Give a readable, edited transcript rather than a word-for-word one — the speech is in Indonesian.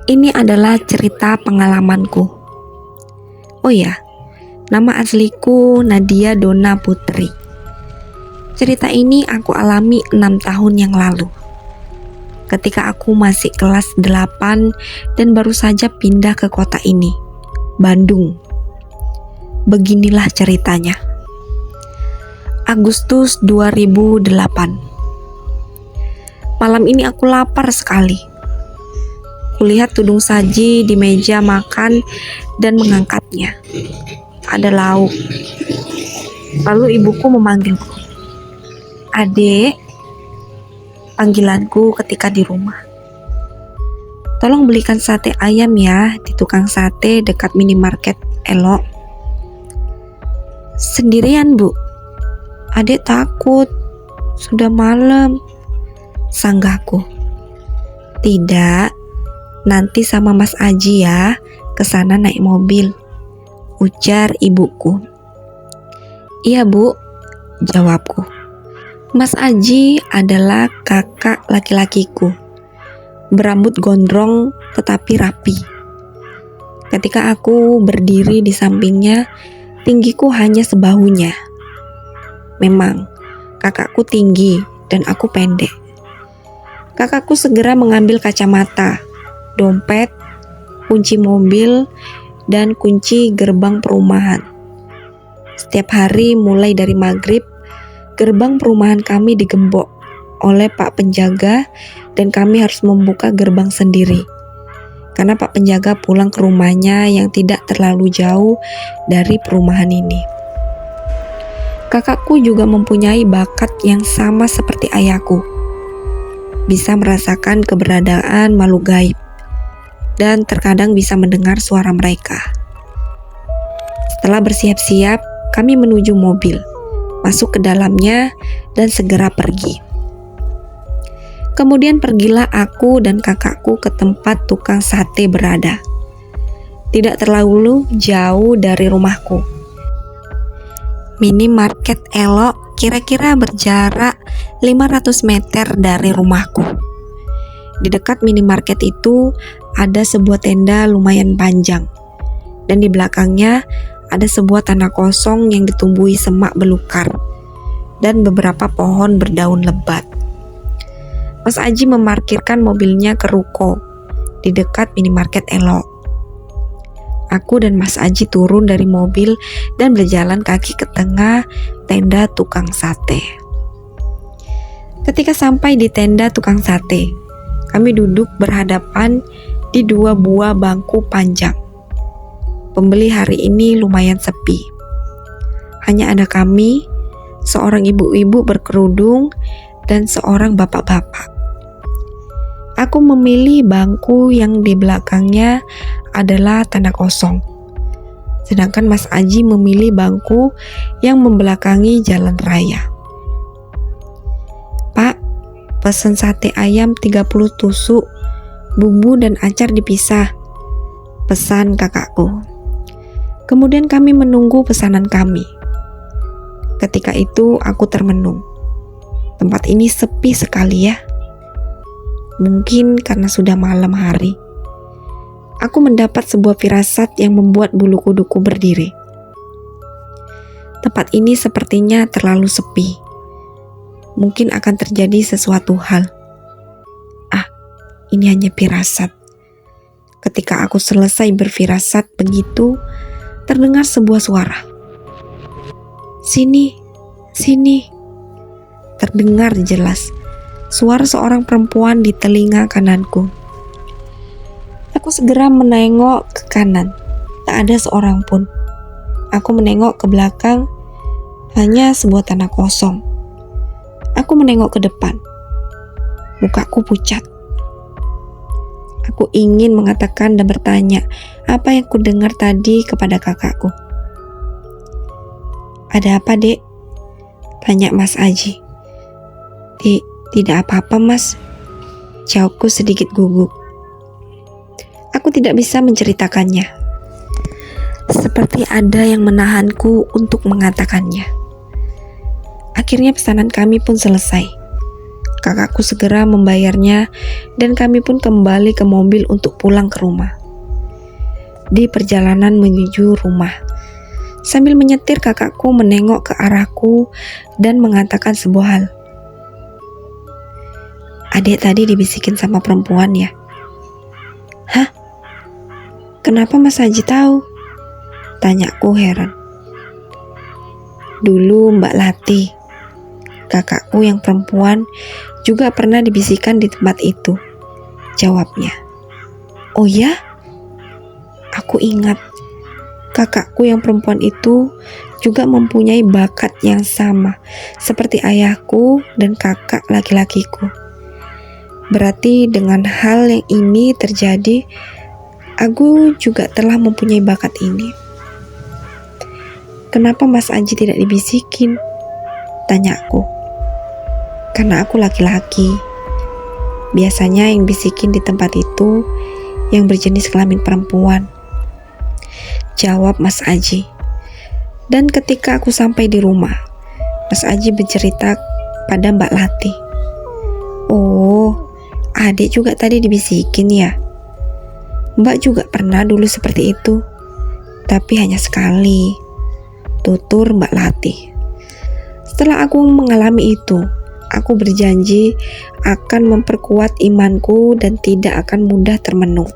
Ini adalah cerita pengalamanku. Oh ya, nama asliku Nadia Dona Putri. Cerita ini aku alami 6 tahun yang lalu. Ketika aku masih kelas 8 dan baru saja pindah ke kota ini, Bandung. Beginilah ceritanya. Agustus 2008. Malam ini aku lapar sekali. Kulihat tudung saji di meja makan dan mengangkatnya. Ada lauk. Lalu ibuku memanggilku. "Adek," panggilanku ketika di rumah. "Tolong belikan sate ayam ya di tukang sate dekat minimarket Elok." "Sendirian, Bu?" "Adek takut, sudah malam," sanggahku. "Tidak, nanti sama Mas Aji ya, kesana naik mobil," ujar ibuku. "Iya, Bu," jawabku. Mas Aji adalah kakak laki-lakiku, berambut gondrong tetapi rapi. Ketika aku berdiri di sampingnya, tinggiku hanya sebahunya. Memang, kakakku tinggi dan aku pendek. Kakakku segera mengambil kacamata, dompet, kunci mobil, dan kunci gerbang perumahan. Setiap hari mulai dari maghrib, gerbang perumahan kami digembok oleh Pak Penjaga dan kami harus membuka gerbang sendiri. Karena Pak Penjaga pulang ke rumahnya yang tidak terlalu jauh dari perumahan ini. Kakakku juga mempunyai bakat yang sama seperti ayahku. Bisa merasakan keberadaan makhluk gaib dan terkadang bisa mendengar suara mereka. Setelah bersiap-siap, kami menuju mobil, masuk ke dalamnya, dan segera pergi. Kemudian pergilah aku dan kakakku ke tempat tukang sate berada. Tidak terlalu jauh dari rumahku. Minimarket Elok kira-kira berjarak 500 meter dari rumahku. Di dekat minimarket itu ada sebuah tenda lumayan panjang, dan di belakangnya ada sebuah tanah kosong yang ditumbuhi semak belukar dan beberapa pohon berdaun lebat. Mas Aji memarkirkan mobilnya ke ruko di dekat minimarket Elok. Aku dan Mas Aji turun dari mobil dan berjalan kaki ke tengah tenda tukang sate. Ketika sampai di tenda tukang sate, kami duduk berhadapan di 2 buah bangku panjang. Pembeli hari ini lumayan sepi. Hanya ada kami, seorang ibu-ibu berkerudung, dan seorang bapak-bapak. Aku memilih bangku yang di belakangnya adalah tanah kosong. Sedangkan Mas Aji memilih bangku yang membelakangi jalan raya. "Pak, pesan sate ayam 30 tusuk, bumbu dan acar dipisah," pesan kakakku. Kemudian kami menunggu pesanan kami. Ketika itu aku termenung. Tempat ini sepi sekali ya. Mungkin karena sudah malam hari. Aku mendapat sebuah firasat yang membuat bulu kuduku berdiri. Tempat ini sepertinya terlalu sepi. Mungkin akan terjadi sesuatu hal. Ini hanya firasat. Ketika aku selesai berfirasat begitu, terdengar sebuah suara. "Sini, sini." Terdengar jelas suara seorang perempuan di telinga kananku. Aku segera menengok ke kanan. Tak ada seorang pun. Aku menengok ke belakang. Hanya sebuah tanah kosong. Aku menengok ke depan. Mukaku pucat. Aku ingin mengatakan dan bertanya apa yang ku dengar tadi kepada kakakku. "Ada apa, Dek?" tanya Mas Aji. Tidak apa-apa, Mas," jawabku sedikit gugup. Aku tidak bisa menceritakannya. Seperti ada yang menahanku untuk mengatakannya. Akhirnya pesanan kami pun selesai. Kakakku segera membayarnya dan kami pun kembali ke mobil untuk pulang ke rumah. Di perjalanan menuju rumah, sambil menyetir kakakku menengok ke arahku dan mengatakan sebuah hal. "Adik tadi dibisikin sama perempuan ya?" "Hah? Kenapa Mas Haji tahu?" tanyaku heran. "Dulu Mbak Lati, kakakku yang perempuan, juga pernah dibisikkan di tempat itu," jawabnya. "Oh ya?" Aku ingat, kakakku yang perempuan itu juga mempunyai bakat yang sama seperti ayahku dan kakak laki-lakiku. Berarti dengan hal yang ini terjadi, aku juga telah mempunyai bakat ini. "Kenapa Mas Aji tidak dibisikin?" tanyaku. "Karena aku laki-laki. Biasanya yang bisikin di tempat itu yang berjenis kelamin perempuan," jawab Mas Aji. Dan ketika aku sampai di rumah, Mas Aji bercerita pada Mbak Lati. "Oh, adik juga tadi dibisikin ya? Mbak juga pernah dulu seperti itu, tapi hanya sekali," tutur Mbak Lati. Setelah aku mengalami itu, aku berjanji akan memperkuat imanku dan tidak akan mudah termenung.